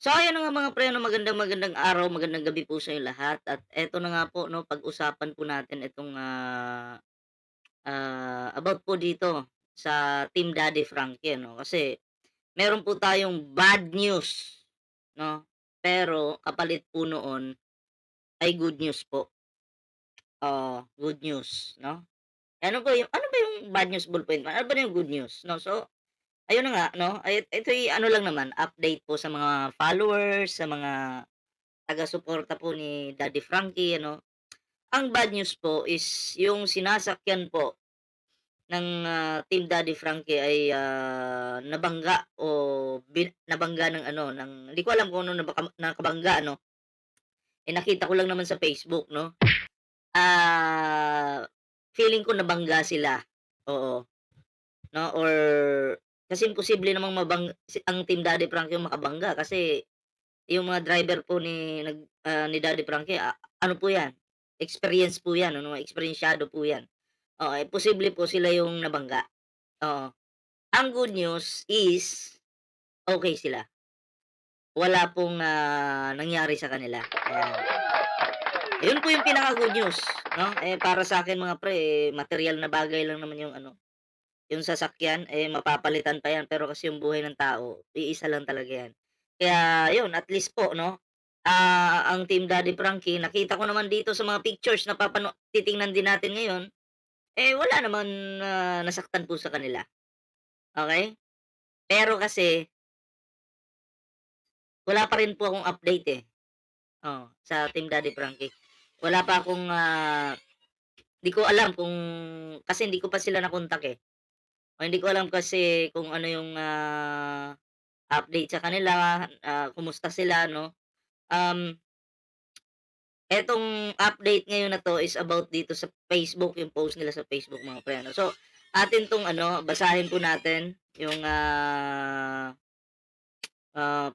So ayun na nga mga pre 'no, magandang araw, magandang gabi po sa inyong lahat at eto na nga po 'no, pag-usapan po natin itong, about po dito sa Team Daddy Frankie ano. Kasi meron po tayong bad news 'no, pero kapalit po noon ay good news po. Good news 'no. Ano ba yung bad news ballpoint pen, ano ba yung good news 'no. So ayun na nga 'no, ay ito'y ano lang naman, update po sa mga followers, sa mga taga-suporta po ni Daddy Frankie ano. Ang bad news po is yung sinasakyan po ng, Team Daddy Frankie ay, nabangga o nabangga ng ano, hindi ko alam kung ano nakabangga ano, nakita ko lang naman sa Facebook 'no. Ah, Feeling ko nabangga sila, oo, 'no, or kasi imposible namang ang Team Daddy Frankie yung makabangga kasi yung mga driver po ni Daddy Frankie, ano po 'yan, experience po 'yan ano, eksperensyado po 'yan. Oo, posible po sila yung nabangga, oo. Ang good news is okey sila, wala pong, nangyari sa kanila, ayan. Ayun po yung pinaka-good news 'no. Para sa'kin mga pre, materyal na bagay lang naman yung ano, yung sasakyan, mapapalitan pa 'yan, pero kasi yung buhay ng tao, iisa lang talaga 'yan. Kaya yun, at least po 'no, ang Team Daddy Frankie nakita ko naman dito sa mga pictures na titingnan din natin ngayon, wala naman nasaktan po sa kanila, okey? Pero kasi wala pa rin po akong update, sa Team Daddy Frankie. Wala pa akong, 'di ko alam kung kasi hindi ko pa sila na-kontak, hindi ko alam kasi kung ano yung, update sa kanila, kumusta sila 'no. Um, Etong update ngayon na 'to is about dito sa Facebook, yung post nila sa Facebook mga pre ano. So, atin 'tong ano, basahin po natin yung,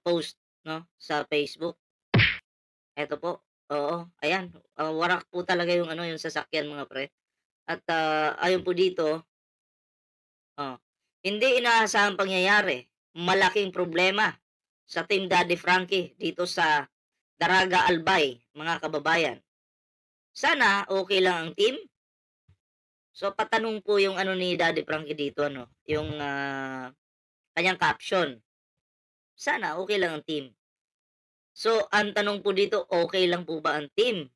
post 'no, sa Facebook. Eto po, oo, ayan, warak po talaga yung ano, yung sasakyan mga pre. At, ayon po dito, oh, "Hindi inaasahang pangyayari, malaking problema sa Team Daddy Frankie dito sa Daraga Albay, mga kababayan. Sana okey lang ang team." So, patanong po yung ano ni Daddy Frankie dito ano, yung, kanyang caption, "Sana okey lang ang team." So, ang tanong po dito, okey lang po ba ang team?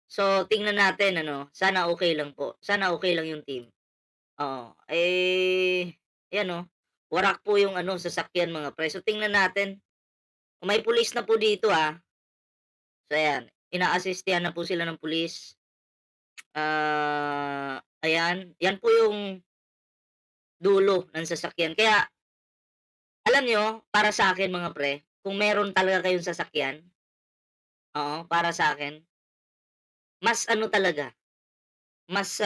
So, tingnan natin ano, sana okey lang po, sana okey lang yung team. Oo, 'yan oh, warak po yung ano, sasakyan mga pre. So, tingnan natin, may pulis na po dito, So, ayan, ina-assistihan na po sila ng pulis. Ayan, 'yan po yung dulo ng sasakyan. Kaya alam niyo, para sa akin mga pre, kung meron talaga kayong sasakyan, oo, para sa akin mas ano talaga, mas,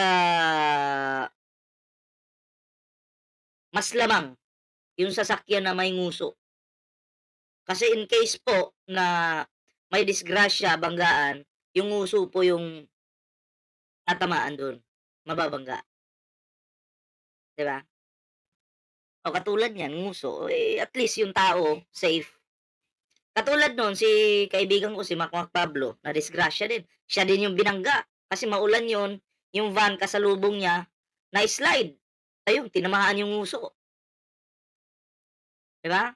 mas lamang yung sasakyan na may nguso. Kasi in case po na may disgrasya, banggaan, yung nguso po yung tatamaan dun, mababangga, 'di ba? O katulad niyan, nguso, at least yung tao safe. Katulad nun si kaibigan ko si Makmak Pablo, nadisgrasya din, siya din yung binangga kasi maulan yon, yung van kasalubong niya na-slide, ayun tinamaan yung nguso, 'di ba?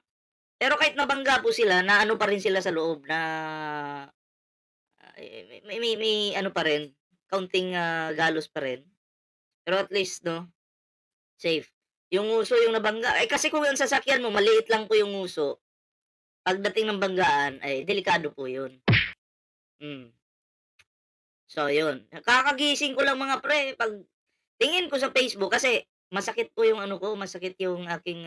Pero kahit nabangga po sila, naano pa rin sila sa loob na, may ano pa rin, kaunting, galos pa rin. Pero at least 'no, safe. Yung nguso yung nabangga, kasi kung yung sasakyan mo maliit lang po yung nguso, pagdating ng banggaan ay delikado po yun. Hmm, so yun. Kakagising ko lang mga pre, pagtingin ko sa Facebook kasi masakit po yung ano ko, masakit yung aking,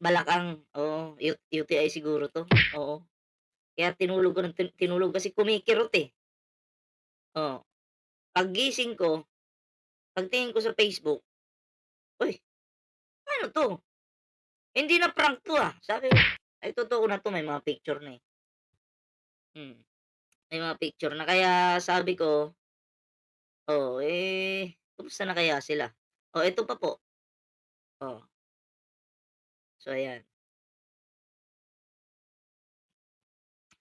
balakang, oo, UTI siguro 'to, oo. Kaya tinulog ko ng tinulog kasi kumikirot, oh. Paggising ko, pagtingin ko sa Facebook, "Uy, ano 'to? Hindi na prank 'to, sabi ko, "Ay totoo na 'to, may mga picture na, Hmm, may mga picture na kaya sabi ko, "Oh, kumusta na kaya sila?" Oh, eto pa po, oh, so ayan.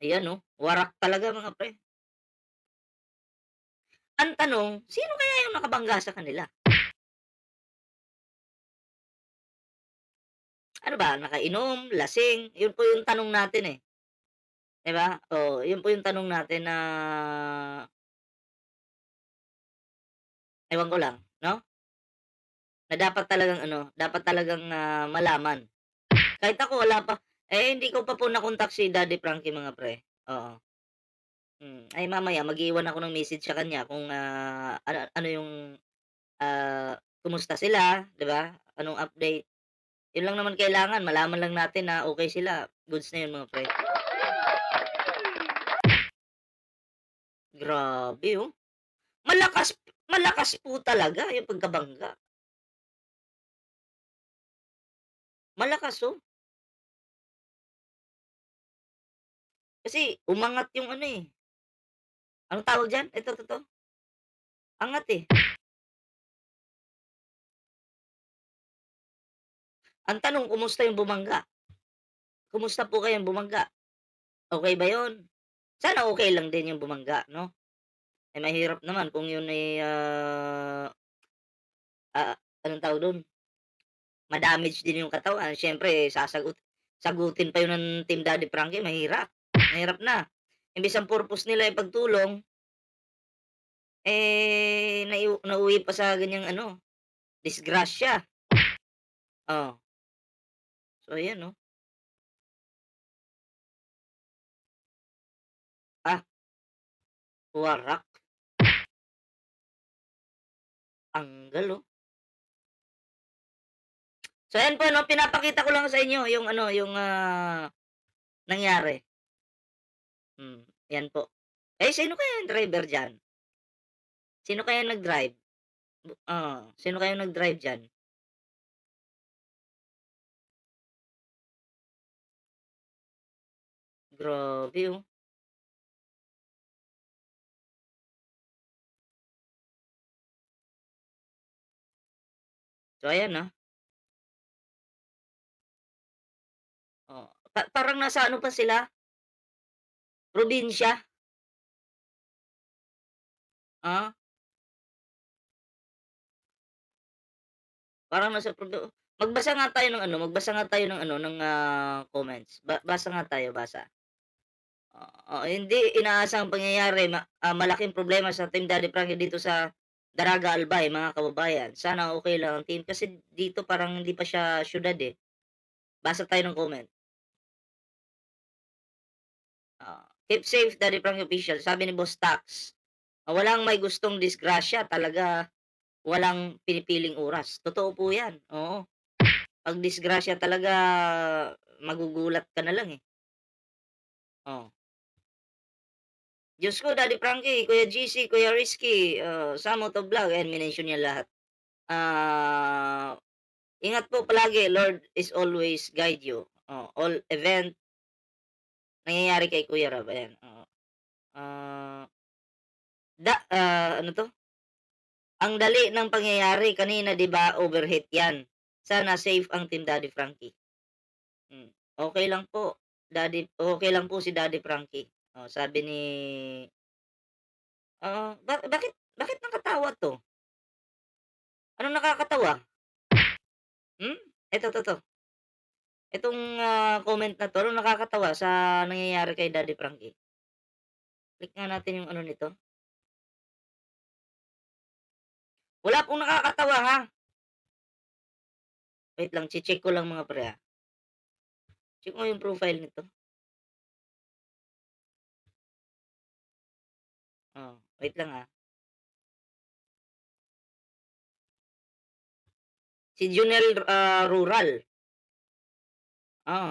Ayan, oh, warak talaga mga pre. Ang tanong, sino kaya yung nakabangga sa kanila? Ano ba, nakainom, lasing? Yun po yung tanong natin, eh, 'di ba? Oo, yun po yung tanong natin na ewan ko lang, 'no, na dapat talagang ano, dapat talagang, malaman. Kahit ako wala pa hindi ko pa po na-contact si Daddy Frankie mga pre, oo. Ay mamaya mag-iiwan ako ng message sa kanya kung, ano ano yung, kumusta sila, 'di ba? Anong update. Yun lang naman kailangan, malaman lang natin na okey sila, goods na yun mga pre. Grabe, oh. Malakas malakas po talaga yung pagkabangga, malakas, oh. Kasi umangat yung ano, eh, anong tawag diyan? Ito, angat, eh. Ang tanong kumusta yung bumangga? Kumusta po kayong bumangga? Okey ba yun? Sana okey lang din yung bumangga 'no? Mahirap naman kung yun ay, anong tawag dun, ma-damage din yung katawan siyempre sagutin pa yun ng Team Daddy Frankie mahirap, mahirap na. Imbes ang purpose nila ay pagtulong, nauwi pa sa ganyang ano, disgrasya. Oh, so ayan 'no. Ah, warak, tanggal, oh. So ayan po 'no, pinapakita ko lang sa inyo yung ano, yung, nangyari. 'Yan po. Sino kaya yung driver diyan? Sino kaya nag-drive? Sino kayang nag-drive diyan? Grabe, oh. So ayan, parang nasa ano pa sila, probinsya, ah, parang nasa magbasa nga tayo ng ano, magbasa nga tayo ng ano, ng, comments. Basa nga tayo, basa. Hindi inaasahang pangyayari malaking problema sa Team Daddy Frankie dito sa Daraga, Albay, mga kababayan. Sana okey lang ang team kasi dito parang hindi pa siya siyudad, eh. Basa tayo ng comment. Keep safe Daddy Frankie Official, sabi ni Boss Tax. Walang may gustong disgrasya, talaga walang pinipiling oras. Totoo po 'yan, oo. 'Pag disgrasya talaga magugulat ka na lang, eh. Oh, Diyos ko Daddy Frankie, Kuya GC, Kuya Rizky, Sam Motovlog, ayan minention niya lahat. Ah, ingat po palagi, Lord is always guide you. All event nangyayari kay Kuya Rob, ayan, oo. Ah, ano 'to? Ang dali ng pangyayari kanina 'di ba overheat 'yan. Sana safe ang Team Daddy Frankie. Hmm, okey lang po, okey lang po si Daddy Frankie. Sabi ni bakit nakatawa 'to? Anong nakakatawa? Hmm? Eto, itong, comment na 'to, anong nakakatawa sa nangyayari kay Daddy Frankie? Click nga natin yung ano nito. Wala pong nakakatawa, ha. Wait lang, check ko lang mga pre, Check mo yung profile nito. Wait lang, Si Junel, Rural. Oo,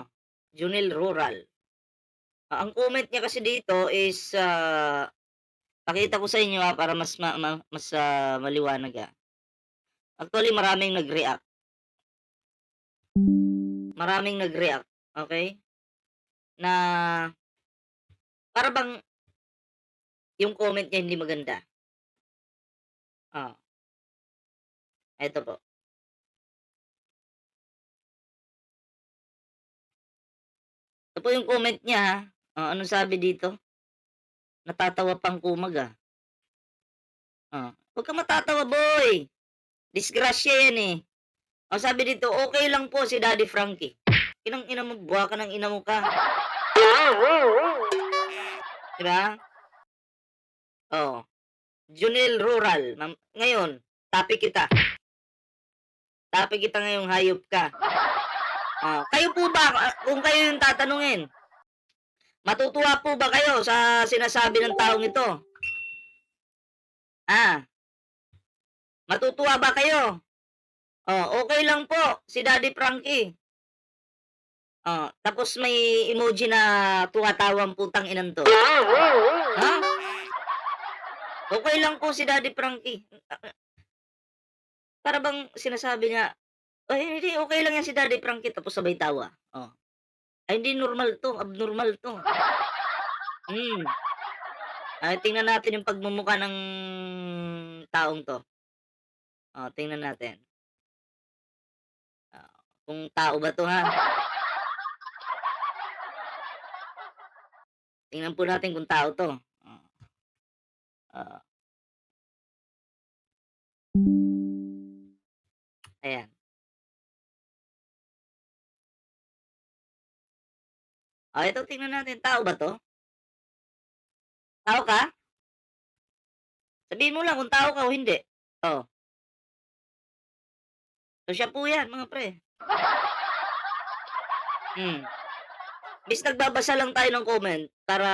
Junel Rural. Ang comment niya kasi dito is, pakita ko sa inyo, para mas mas, maliwanag, Actually maraming nag-react, okey? Na para bang yung comment niya hindi maganda. Oh, eto po. Ito po yung comment niya, Anong sabi dito? Natatawa pang kumag, "Wag kang matatawa boy, disgrasya yan, eh." Sabi dito, "Okey lang po si Daddy Frankie." Inang-ina mo, buwa ka ng ina mo ka, 'di ba? Oh, Junel Rural, ngayon topic kita, ngayong hayop ka. Kayo po ba, kung kayo yung tatanungin, matutuwa po ba kayo sa sinasabi ng taong ito? Ah, Matutuwa ba kayo? Okey lang po si Daddy Frankie. Tapos may emoji na tumatawang putang inang 'to. Okey lang po si Daddy Frankie. Para bang sinasabi niya, "Ay hindi, okey lang yan si Daddy Frankie," tapos sabay tawa. Ay hindi normal 'to, abnormal 'to. Hmm, Tingnan natin yung pagmumukha ng taong 'to. Tingnan natin, kung tao ba 'to, ha. Tingnan po natin kung tao 'to. Oh, oo, ayan. Ito tingnan natin, tao ba 'to? Tao ka? Sabihin mo lang kung tao ka o hindi. Oh, so siya po 'yan mga pre. Hmm, Imbes nagbabasa lang tayo ng comment para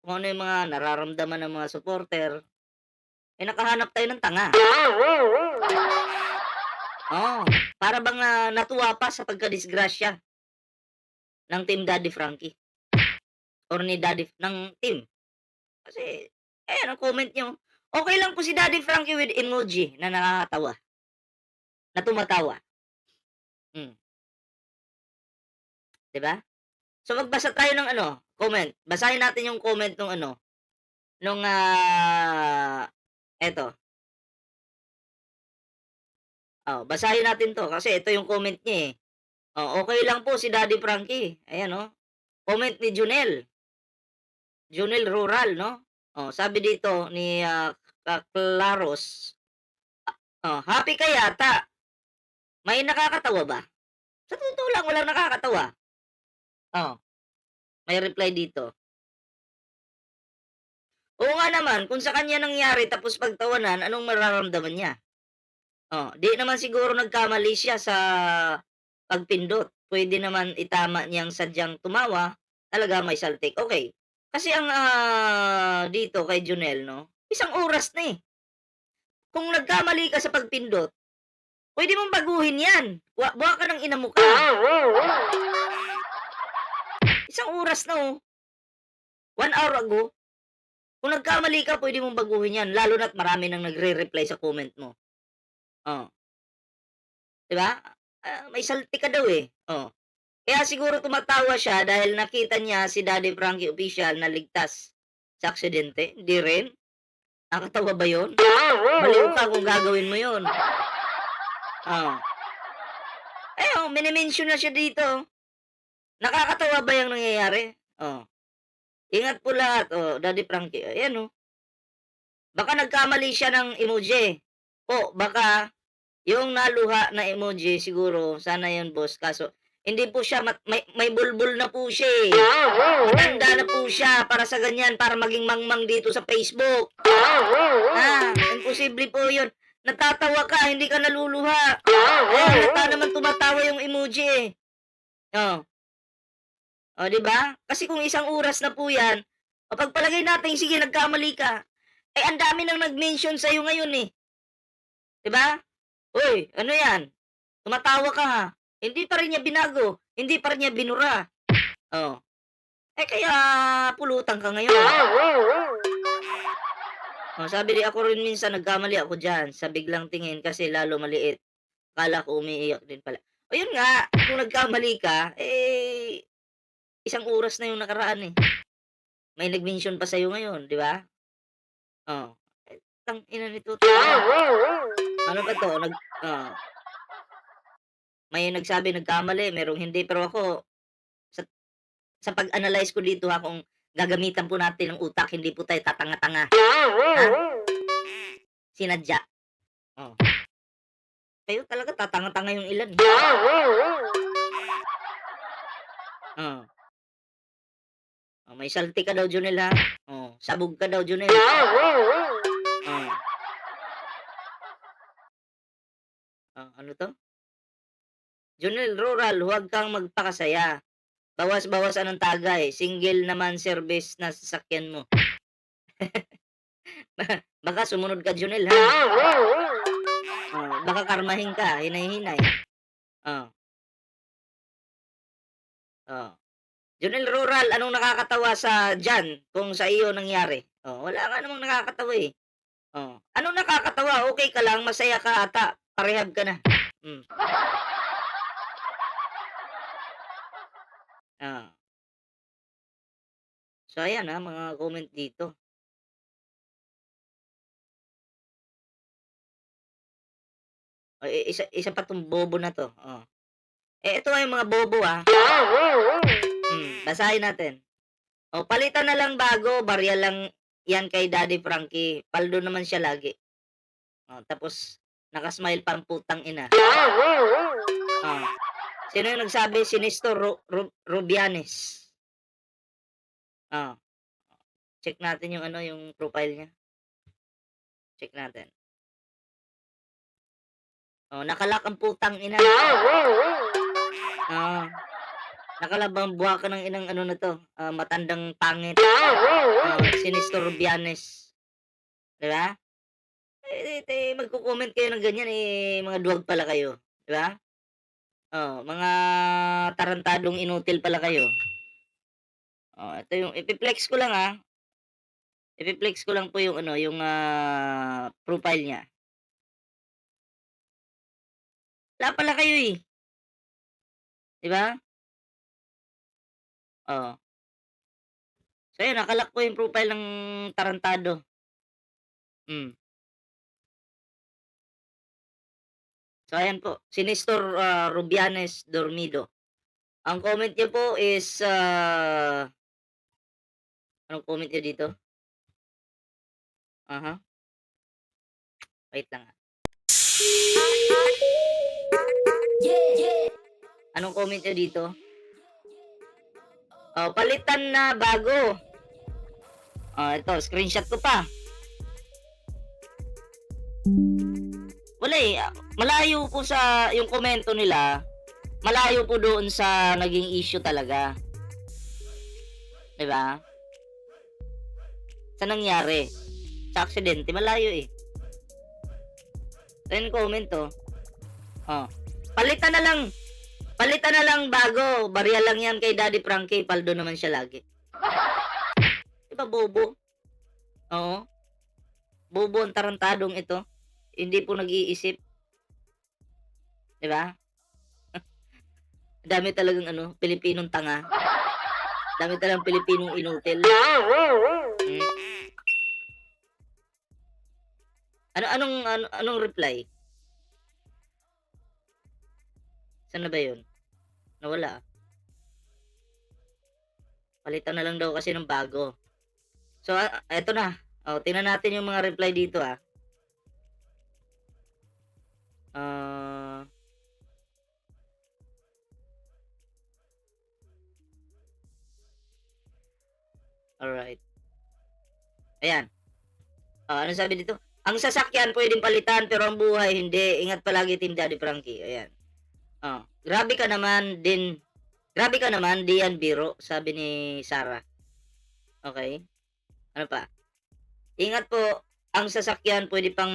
kung ano yung mga nararamdaman ng mga supporter, nakahanap tayo ng tanga. Para bang, natuwa pa sa pagkadisgrasya ng Team Daddy Frankie or ni Daddy ng team. Kasi ayan ang comment niyo, "Okey lang po si Daddy Frankie" with emoji na nakakatawa, na tumatawa. Hmm, 'Di ba? So magbasa tayo ng ano, comment. Basahin natin yung comment nung ano, nung, eto, basahin natin 'to kasi ito yung comment niya, eh. "Okey lang po si Daddy Frankie." Ayan, comment ni Junel Rural, 'no? Sabi dito ni, Claros, "Happy ka yata, may nakakatawa ba?" Sa totoo lang walang nakakatawa. Oh, may reply dito, "Oo nga naman, kung sa kanya nangyari tapos pagtawanan, anong mararamdaman niya? 'Di naman siguro nagkamali siya sa pagpindot. Puwede naman itama niyang sadyang tumawa, talaga may saltik." Okey, kasi ang, dito kay Junel 'no, isang oras na, eh. Kung nagkamali ka sa pagpindot, puwede mong baguhin 'yan. Buha ka ng ina mo ka. Isang oras na, 1 hour ago. Kung nagkamali ka puwede mong baguhin 'yan, lalo na't marami ng nagre-reply sa comment mo. Oh, 'Di ba? May saltik ka daw, eh. Kaya siguro tumatawa siya dahil nakita niya si Daddy Frankie Official na ligtas sa aksidente, hindi rin? Nakakatawa ba 'yun? Baliw ka kung gagawin mo 'yun. Oh, mini-mention na siya dito. Nakakatawa ba 'yang nangyayari? Ingat po lahat, Daddy Frankie. Ayan, baka nagkamali siya ng emoji. Baka yung naluha na emoji siguro sana yun boss, kaso hindi po siya may bulbul na po siya, eh. Matanda na po siya para sa ganyan, para maging mangmang dito sa Facebook. Imposible po yun. Natatawa ka, hindi ka naluluha. Halata naman tumatawa yung emoji, eh. Oh, 'Di ba? Kasi kung isang oras na po yan, pagpalagay natin sige nagkamali ka, ang dami nang nag-mention sa'yo ngayon, eh, 'di ba? "Uy, ano 'yan, tumatawa ka, ha." Hindi pa rin niya binago, hindi pa rin niya binura. Oh, kaya pulutan ka ngayon. Sabi rin, "Ako rin minsan nagkamali ako diyan sa biglang tingin kasi lalo maliit. Akala ko umiiyak din pala." Yun nga, kung nagkamali ka, isang oras na yung nakaraan, eh. May nag-mention pa sa'yo ngayon, 'di ba? Oh, tang-ina nito, ano ba 'to, may nagsabi nagkamali, merong hindi, pero ako sa sa pag-analyze ko dito, kung gagamitan po natin ang utak, hindi po tayo tatanga-tanga, ha? Sinadya. Oh, kayo talaga tatanga-tanga yung ilan, eh. Oh, may salti ka daw, Jonel, ha? Oh, sabog ka daw, Jonel. Oh, ano 'to? Jonel Rural, huwag kang magpakasaya. Bawas-bawasan ang tagay, single naman service na sasakyan mo. Baka sumunod ka, Jonel, ha? Baka karmahin ka, hinay-hinay. Oh, oh. Jonel Rural, anong nakakatawa sa diyan kung sa iyo nangyari? Oh, wala nga namang nakakatawa, eh. Oh, anong nakakatawa? Okey ka lang, masaya ka ata, parehab ka na. Hmm, oo. So ayan, mga comment dito. Isa isa pa 'tong bobo na 'to, oh. Ito yung mga bobo, basahin natin. Oh, palitan na lang bago, barya lang 'yan kay Daddy Frankie, paldo naman siya lagi. Oh, tapos naka-smile pang putang ina. Oh, sino yung nagsabi? Si Nestor Rubianes. Oh, check natin yung yung profile niya, check natin. Oh, naka-lock ang putang ina. Oo, nakalabang buha ka ng inang ano na 'to, matandang pangit. Si Nestor Rubianes, 'di ba? Magko-comment kayo ng ganyan, mga duwag pala kayo, 'di ba? Mga tarantadong inutil pala kayo. Ito yung ipi-flex ko lang, ipi-flex ko lang po yung yung, profile niya. Wala pala kayo, 'di ba? Oh, so ayun, naka po yung profile ng tarantado. Hmm. So ayan po, si Nestor, Rubianes Dormido. Ang comment niya po is, anong comment niya dito? Wait lang, Anong comment niya dito? Palitan na bago. Ito screenshot ko pa. Wala, malayo po sa yung komento nila, malayo po doon sa naging issue talaga, 'di ba? Sa nangyari, sa aksidente malayo, Ayun comment, Oh, palitan na lang palitan na lang bago, barya lang 'yan kay Daddy Frankie, paldo naman siya lagi. 'Di ba bobo? Oo, bobo ang tarantadong ito, hindi po nag-iisip, 'di ba? Dami talagang Pilipinong tanga, dami talagang Pilipinong inutil. Hmm. Anong reply? Saan na ba 'yun? Nawala, Palitan na lang daw kasi ng bago. So, eto na. Tingnan natin yung mga reply dito, Ah, alright. Ayan. Ano sabi dito? Ang sasakyan puwedeng palitan pero ang buhay hindi. Ingat palagi Team Daddy Frankie. Ayan. Grabe ka naman, 'di yan biro, sabi ni Sarah. Okay. Ano pa? Ingat po, ang sasakyan puwede pang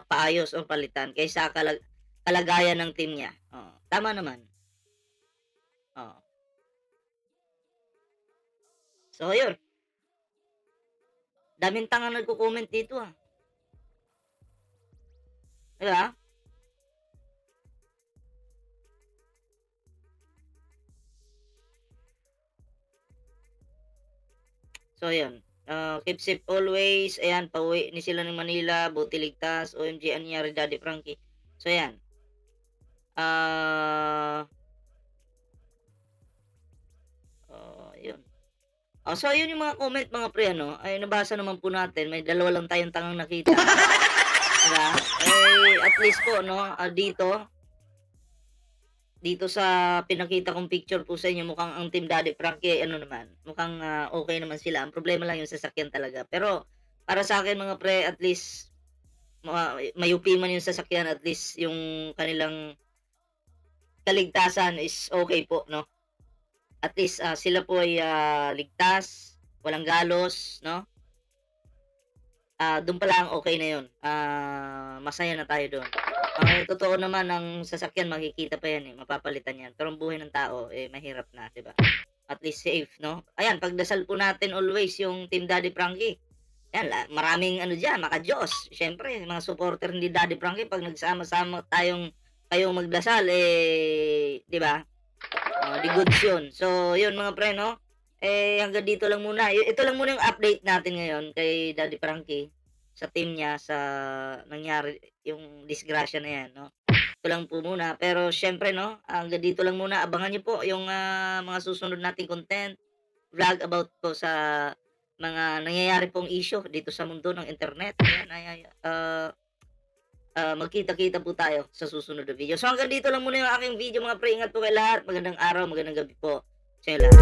paayos o palitan kaysa kalagayan ng team niya. Tama naman. Oo. So ayun, daming tangang nagko-comment dito, 'di ba? So ayun, keep safe always, ayan pauwi ni sila ng Manila, buti ligtas, OMG anong nangyari Daddy Frankie. So ayan, ah, Oh, so ayun yung mga comment mga pre ano, ay nabasa naman po natin, may dalawa lang tayong tangang nakita, 'di ba? Eh, at least po 'no, dito sa pinakita kong picture po sa inyo mukhang ang Team Daddy Frankie ano naman, mukhang, okey naman sila. Ang problema lang yung sasakyan talaga. Pero para sa'kin mga pre at least mayupi man yung sasakyan, at least yung kanilang kaligtasan is okey po 'no. At least, sila po ay, ligtas, walang galos 'no. Dun pa lang okey na yun, masaya na tayo dun. Ang totoo naman ang sasakyan makikita pa yan, eh, mapapalitan yan, pero ang buhay ng tao, eh, mahirap na, 'di ba? At least safe 'no? Ayan, pagdasal po natin always yung Team Daddy Frankie. Yan maraming ano diyan, maka-Diyos. Siyempre mga supporter ni Daddy Frankie 'pag nagsama-sama kayong magdasal, eh, 'di ba? Oh, 'di goods yun. So yun mga pre 'no, eh, hanggang dito lang muna. Ito lang muna yung update natin ngayon kay Daddy Frankie, sa team niya, sa nangyari yung disgrasya na 'yan 'no. Ito lang po muna, pero siyempre 'no, hanggang dito lang muna. Abangan niyo po yung, mga susunod nating content, vlog about po sa mga nangyayari pong issue dito sa mundo ng internet. Ayan, magkita-kita po tayo sa susunod na video. So hanggang dito lang muna yung aking video mga pre. Ingat po kayo lahat. Magandang araw, magandang gabi po sa inyo lahat.